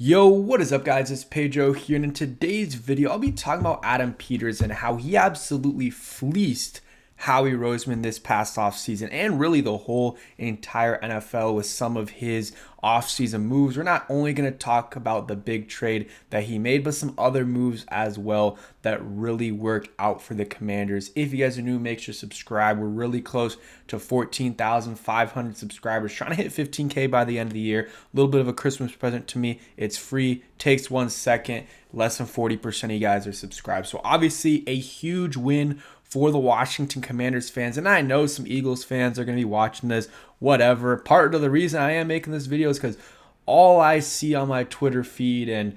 Yo, what is up guys? It's Pedro here, and in today's video, I'll be talking about Adam Peters and how he absolutely fleeced Howie Roseman this past offseason and really the whole entire NFL with some of his offseason moves. We're not only going to talk about the big trade that he made, but some other moves as well that really worked out for the Commanders. If you guys are new, make sure to subscribe. We're really close to 14,500 subscribers, trying to hit 15K by the end of the year. A little bit of a Christmas present to me. It's free, takes 1 second. Less than 40% of you guys are subscribed. So obviously a huge win for the Washington Commanders fans. And I know some Eagles fans are going to be watching this, whatever. Part of the reason I am making this video is because all I see on my Twitter feed and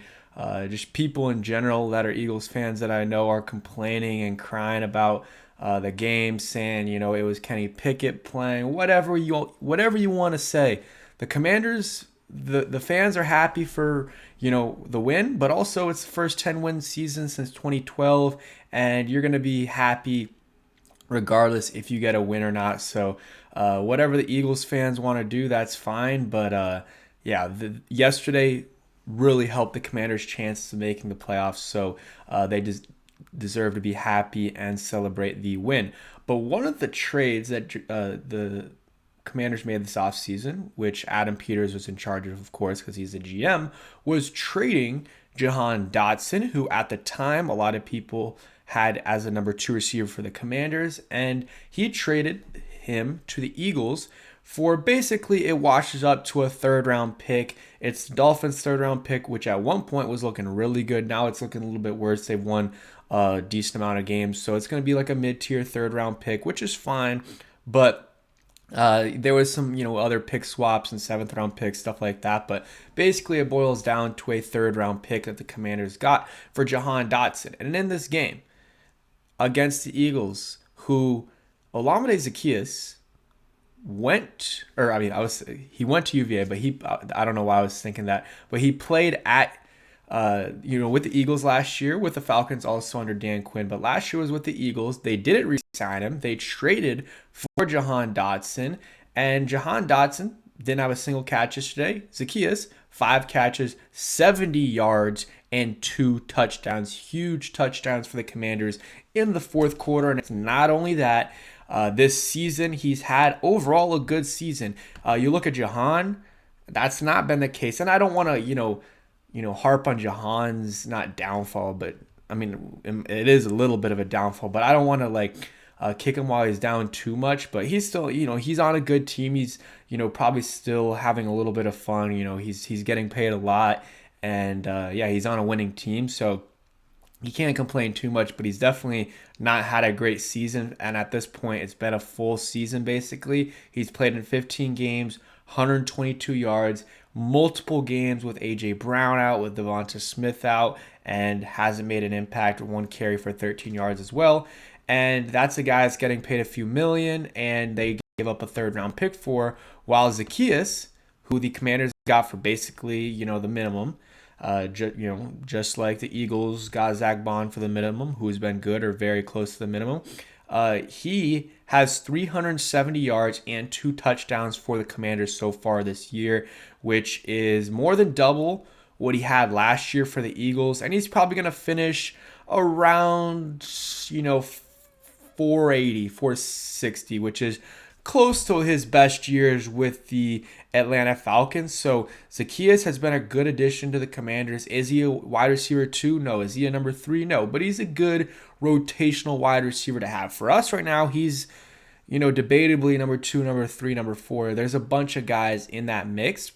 just people in general that are Eagles fans that I know are complaining and crying about the game, saying, it was Kenny Pickett playing, whatever you want to say. The Commanders, the fans are happy for the win, but also it's the first 10-win season since 2012, and you're going to be happy regardless if you get a win or not. So whatever the Eagles fans want to do, that's fine. But yesterday really helped the Commanders' chances of making the playoffs, so they just deserve to be happy and celebrate the win. But one of the trades that the Commanders made this offseason, which Adam Peters was in charge of course, because he's the GM, was trading Jahan Dotson, who at the time a lot of people had as a number 2 receiver for the Commanders, and he traded him to the Eagles for basically it washes up to a 3rd-round pick. It's the Dolphins' 3rd-round pick, which at one point was looking really good. Now it's looking a little bit worse. They've won a decent amount of games, so it's going to be like a mid-tier 3rd-round pick, which is fine, but there was some, other pick swaps and 7th-round picks, stuff like that. But basically, it boils down to a 3rd-round pick that the Commanders got for Jahan Dotson. And in this game against the Eagles, who Olamide Zaccheaus he went to UVA, but I don't know why I was thinking that, but he played at with the Eagles last year, with the Falcons also under Dan Quinn. But last year was with the Eagles. They didn't re-sign him. They traded for Jahan Dotson. And Jahan Dotson didn't have a single catch yesterday. Zaccheaus, 5 catches, 70 yards, and 2 touchdowns. Huge touchdowns for the Commanders in the 4th quarter. And it's not only that, this season he's had overall a good season. You look at Jahan, that's not been the case. And I don't want to, harp on Jahan's not downfall, but I mean, it is a little bit of a downfall, but I don't want to kick him while he's down too much, but he's still, he's on a good team. He's, probably still having a little bit of fun. He's getting paid a lot, and he's on a winning team. So he can't complain too much, but he's definitely not had a great season. And at this point, it's been a full season, basically. He's played in 15 games, 122 yards, multiple games with A.J. Brown out, with Devonta Smith out, and hasn't made an impact. 1 carry for 13 yards as well. And that's a guy that's getting paid a few million, and they gave up a 3rd-round pick for, while Zaccheaus, who the Commanders got for basically, the minimum, just like the Eagles got Zack for the minimum, who's been good or very close to the minimum. He has 370 yards and 2 touchdowns for the Commanders so far this year, which is more than double what he had last year for the Eagles. And he's probably going to finish around, 480, 460, which is close to his best years with the Atlanta Falcons. So Zaccheaus has been a good addition to the Commanders. Is he a wide receiver 2? No. Is he a number 3? No. But he's a good rotational wide receiver to have. For us right now, he's, debatably number 2, number 3, number 4. There's a bunch of guys in that mix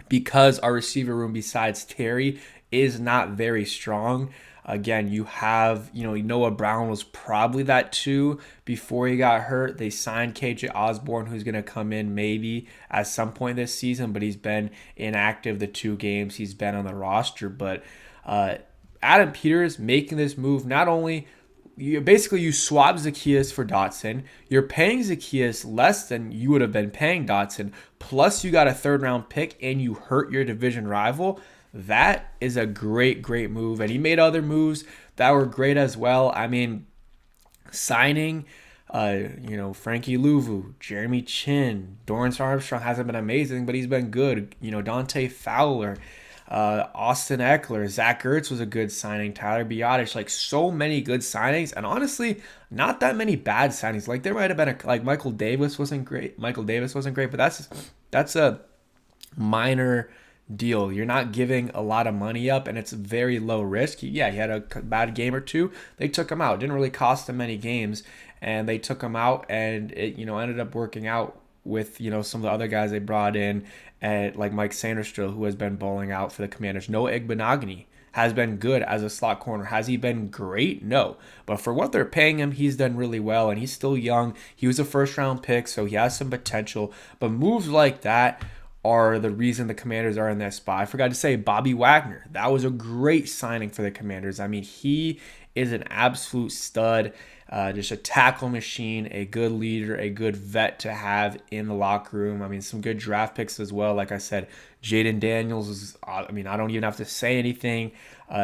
because our receiver room besides Terry is not very strong. Again, you have, Noah Brown was probably that 2 before he got hurt. They signed KJ Osborne, who's going to come in maybe at some point this season, but he's been inactive the 2 games he's been on the roster. But Adam Peters making this move, not only you swap Zaccheaus for Dotson. You're paying Zaccheaus less than you would have been paying Dotson, plus you got a 3rd-round pick and you hurt your division rival. That is a great move. And he made other moves that were great as well. I mean, signing, Frankie Louvu, Jeremy Chin, Dorrance Armstrong hasn't been amazing, but he's been good. Dante Fowler. Austin Eckler, Zach Ertz was a good signing, Tyler Biotish, like so many good signings, and honestly, not that many bad signings. Like there might have been like Michael Davis wasn't great. Michael Davis wasn't great, but that's a minor deal. You're not giving a lot of money up, and it's very low risk. Yeah, he had a bad game or two. They took him out. It didn't really cost him many games, and they took him out, and it ended up working out with some of the other guys they brought in, and like Mike Sanderstill, who has been bowling out for the Commanders. Noah Igbenogany has been good as a slot corner. Has he been great? No. But for what they're paying him, he's done really well, and he's still young. He was a first round pick, so he has some potential. But moves like that are the reason the Commanders are in that spot. I forgot to say Bobby Wagner. That was a great signing for the Commanders. I mean, he is an absolute stud, just a tackle machine, a good leader, a good vet to have in the locker room. I mean, some good draft picks as well. Like I said, Jaden Daniels is, I mean, I don't even have to say anything.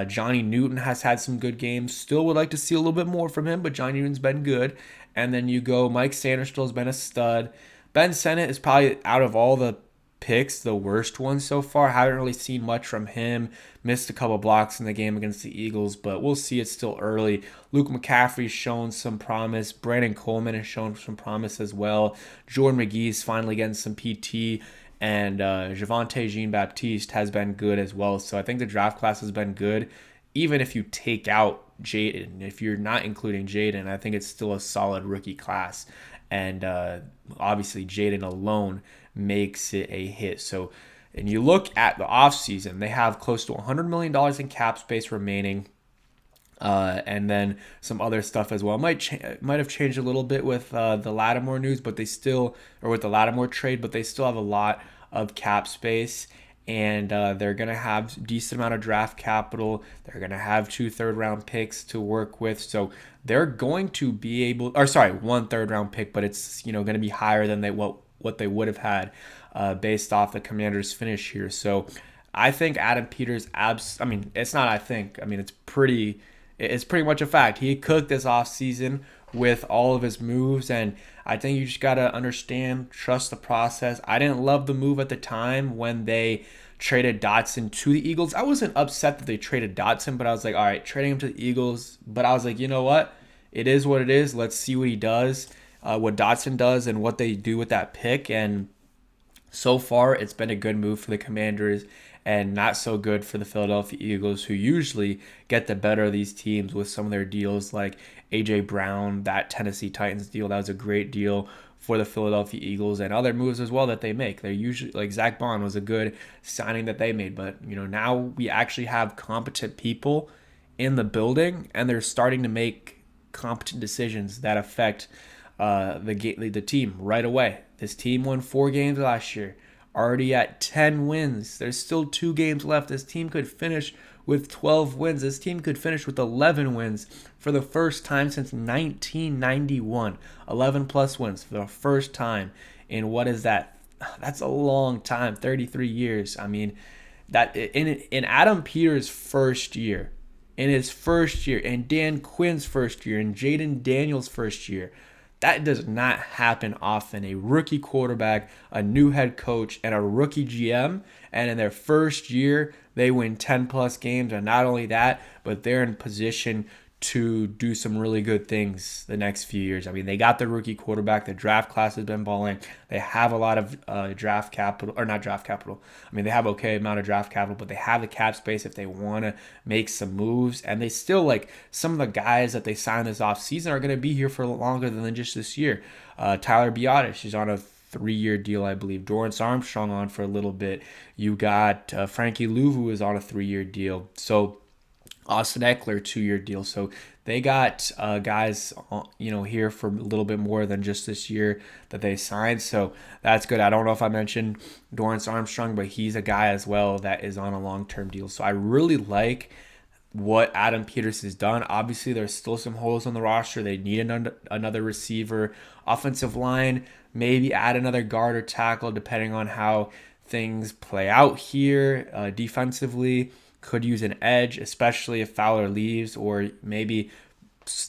Johnny Newton has had some good games. Still would like to see a little bit more from him, but Johnny Newton's been good. And then you go, Mike Sanderstill has been a stud. Ben Sennett is probably out of all the picks the worst one so far. Haven't really seen much from him. Missed a couple blocks in the game against the Eagles, but we'll see. It's still early. Luke McCaffrey's shown some promise. Brandon Coleman has shown some promise as well. Jordan McGee's finally getting some PT, and Javonte Jean-Baptiste has been good as well. So I think the draft class has been good. Even if you take out Jaden, if you're not including Jaden, I think it's still a solid rookie class. And obviously Jaden alone makes it a hit. So, and you look at the offseason, they have close to $100 million in cap space remaining. And then some other stuff as well. Might have changed a little bit with the Lattimore news, but they still, or with the Lattimore trade, but they still have a lot of cap space. And they're going to have a decent amount of draft capital. They're going to have 2 third-round picks to work with. So they're going to be able, or sorry, 1 third-round pick, but it's going to be higher than what they would have had based off the Commanders' finish here. So I think Adam Peters, I mean, it's not I think. I mean, it's pretty much a fact. He cooked this offseason with all of his moves, and I think you just got to understand, trust the process. I didn't love the move at the time when they traded Dotson to the Eagles. I wasn't upset that they traded Dotson, but I was like, all right, trading him to the Eagles. But I was like, you know what? It is what it is. Let's see what he does, what Dotson does, and what they do with that pick. And so far, it's been a good move for the Commanders and not so good for the Philadelphia Eagles, who usually get the better of these teams with some of their deals, like A.J. Brown, that Tennessee Titans deal. That was a great deal for the Philadelphia Eagles, and other moves as well that they make. They're usually, like Zack was a good signing that they made. But, now we actually have competent people in the building, and they're starting to make competent decisions that affect the team right away. This team won 4 games last year, already at 10 wins. There's still 2 games left. This team could finish with 12 wins. This team could finish with 11 wins for the first time since 1991. 11 plus wins for the first time in what is that? That's a long time, 33 years. I mean, that in Adam Peters' first year, in his first year, and Dan Quinn's first year, and Jaden Daniels' first year, that does not happen often. A rookie quarterback, a new head coach, and a rookie GM, and in their first year, they win 10 plus games. And not only that, but they're in position to do some really good things the next few years. I mean, they got the rookie quarterback. The draft class has been balling. They have a lot of draft capital, or not draft capital. I mean, they have okay amount of draft capital, but they have the cap space if they want to make some moves. And they still, like, some of the guys that they signed this offseason are going to be here for longer than just this year. Tyler Biotish is on a 3-year deal, I believe. Dorrance Armstrong on for a little bit. You got Frankie Louvu is on a 3-year deal. So Austin Eckler 2-year deal. So they got guys here for a little bit more than just this year that they signed. So that's good. I don't know if I mentioned Dorrance Armstrong, but he's a guy as well that is on a long-term deal. So I really like what Adam Peters has done. Obviously, there's still some holes on the roster. They need another receiver. Offensive line, maybe add another guard or tackle depending on how things play out here. Defensively, could use an edge, especially if Fowler leaves, or maybe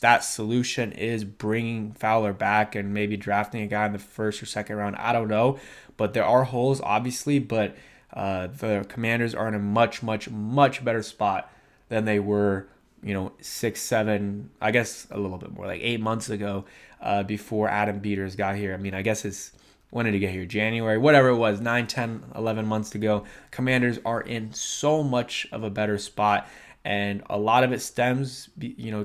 that solution is bringing Fowler back and maybe drafting a guy in the first or second round. I don't know, but there are holes, obviously, but The Commanders are in a much, much, much better spot than they were, 6, 7, I guess a little bit more, like 8 months ago, before Adam Peters got here. I mean, I guess when did he get here? January, whatever it was, 9, 10, 11 months ago. Commanders are in so much of a better spot. And a lot of it stems,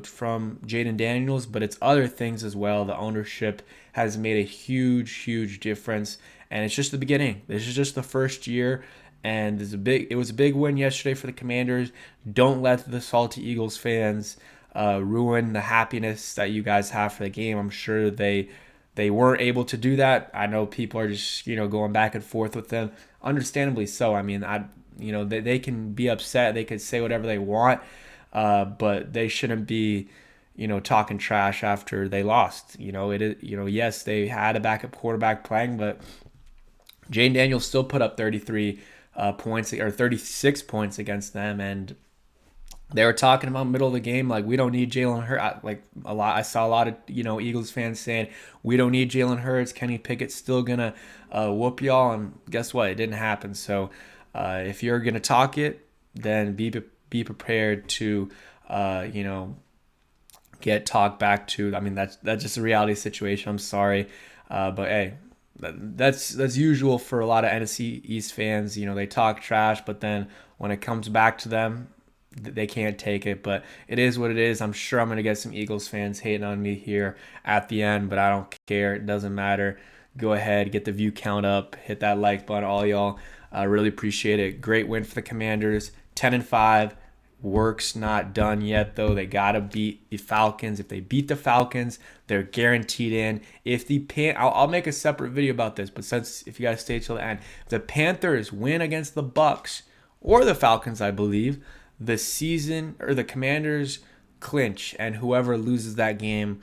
from Jaden Daniels, but it's other things as well. The ownership has made a huge, huge difference, and it's just the beginning. This is just the first year, and it was a big win yesterday for the Commanders. Don't let the salty Eagles fans ruin the happiness that you guys have for the game. I'm sure they weren't able to do that. I know people are just going back and forth with them, understandably so. I mean, they can be upset. They could say whatever they want, but they shouldn't be, talking trash after they lost. Yes, they had a backup quarterback playing, but Jane Daniels still put up 33 points or 36 points against them, and they were talking about middle of the game like we don't need Jalen Hurts. I saw a lot of Eagles fans saying we don't need Jalen Hurts. Kenny Pickett's still gonna whoop y'all, and guess what? It didn't happen. So if you're gonna talk it, then be prepared to get talked back to. I mean that's just a reality situation. I'm sorry, but hey. That's usual for a lot of NFC East fans. They talk trash, but then when it comes back to them, they can't take it. But it is what it is. I'm sure I'm going to get some Eagles fans hating on me here at the end, but I don't care. It doesn't matter. Go ahead, get the view count up, hit that like button, all y'all. I really appreciate it. Great win for the Commanders. 10-5. Work's not done yet, though. They got to beat the Falcons. If they beat the Falcons, they're guaranteed in. I'll make a separate video about this, but if you guys stay till the end, if the Panthers win against the Bucks or the Falcons, I believe, the Commanders clinch, and whoever loses that game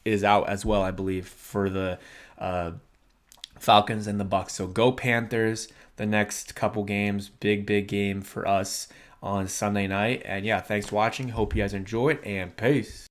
is out as well, I believe, for the Falcons and the Bucks. So go Panthers. The next couple games, big game for us on Sunday night. And yeah, thanks for watching. Hope you guys enjoyed, and peace.